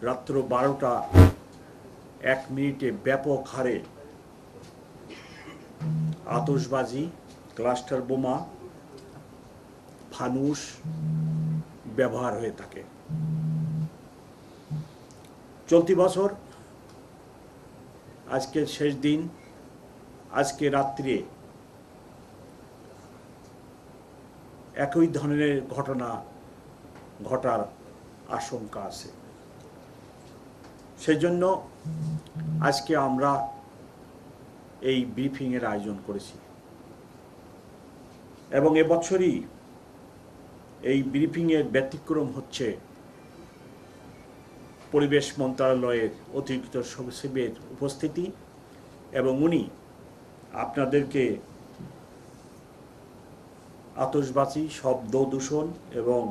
রাত্র 12টা 1 মিনিটে ব্যাপক হারে আতশবাজি, ক্লাস্টার বোমা, ফানুস ব্যবহার হয়ে থাকে। চলতি বছর আজকের শেষ দিন, আজকে রাত্রে একই ধরনের ঘটনা ঘটার আশঙ্কা আছে। সেজন্য আজকে আমরা এই ব্রিফিংয়ের আয়োজন করেছি এবং এবছরই এই ব্রিফিংয়ের ব্যতিক্রম হচ্ছে পরিবেশ মন্ত্রণালয়ের অতিরিক্ত সচিবের উপস্থিতি এবং উনি আপনাদেরকে আতশবাজি, শব্দ দূষণ এবং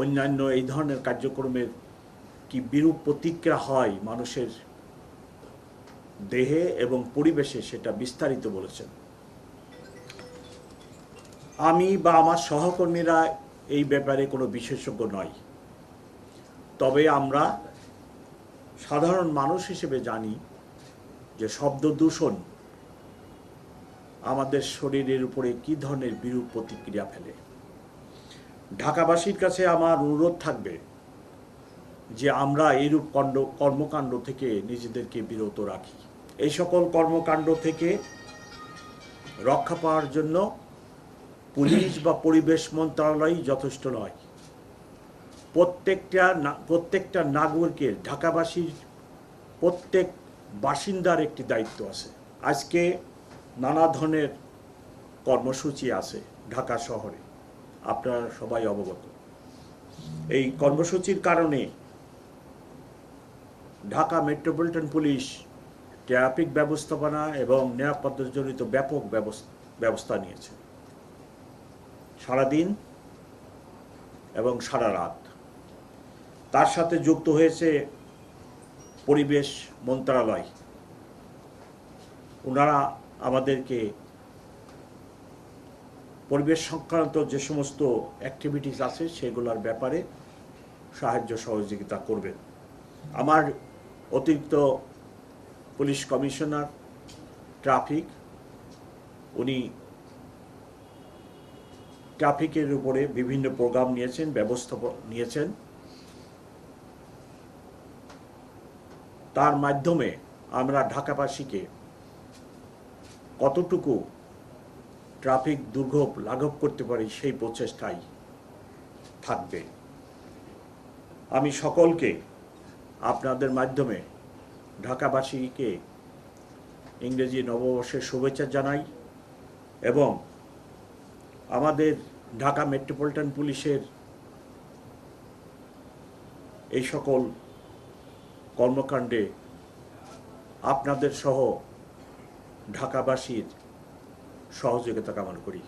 অন্যান্য এই ধরনের কার্যক্রমের কি বিরূপ প্রতিক্রিয়া হয় মানুষের দেহে এবং পরিবেশে সেটা বিস্তারিত বলেছেন। আমি বা আমার সহকর্মীরা এই ব্যাপারে কোনো বিশেষজ্ঞ নয়, তবে আমরা সাধারণ মানুষ হিসেবে জানি যে শব্দ দূষণ আমাদের শরীরের উপরে কী ধরনের বিরূপ প্রতিক্রিয়া ফেলে। ঢাকাবাসীর কাছে আমার অনুরোধ থাকবে যে আমরা এইরূপ কর্মকাণ্ড থেকে নিজেদেরকে বিরত রাখি। এই সকল কর্মকাণ্ড থেকে রক্ষা পাওয়ার জন্য পুলিশ বা পরিবেশ মন্ত্রণালয় যথেষ্ট নয়। প্রত্যেকটা নাগরিকের, ঢাকাবাসীর প্রত্যেক বাসিন্দার একটি দায়িত্ব আছে। আজকে নানা ধরনের কর্মসূচি আছে ঢাকা শহরে, আপনারা সবাই অবগত। এই কর্মসূচির কারণে ঢাকা মেট্রোপলিটন পুলিশ ট্রাফিক ব্যবস্থাপনা এবং নিরাপত্তাজনিত ব্যাপক ব্যবস্থা নিয়েছে সারাদিন এবং সারা রাত। তার সাথে যুক্ত হয়েছে পরিবেশ মন্ত্রণালয়। ওনারা আমাদেরকে পরিবেশ সংক্রান্ত যে সমস্ত অ্যাক্টিভিটিস আছে সেগুলোর ব্যাপারে সাহায্য সহযোগিতা করবেন। আমার অতিরিক্ত পুলিশ কমিশনার ট্রাফিক, উনি ট্রাফিকের উপরে বিভিন্ন প্রোগ্রাম নিয়েছেন, ব্যবস্থা নিয়েছেন। তার মাধ্যমে আমরা ঢাকাবাসীকে কতটুকু ট্রাফিক দুর্ভোগ লাঘব করতে পারি সেই প্রচেষ্টাই থাকবে। আমি সকলকে আপনাদের মাধ্যমে ঢাকাবাসীকে ইংরেজি নববর্ষের শুভেচ্ছা জানাই এবং আমাদের ঢাকা মেট্রোপলিটন পুলিশের এই সকল কর্মকাণ্ডে আপনাদের সহ ঢাকাবাসীর সহযোগিতা কামনা করি।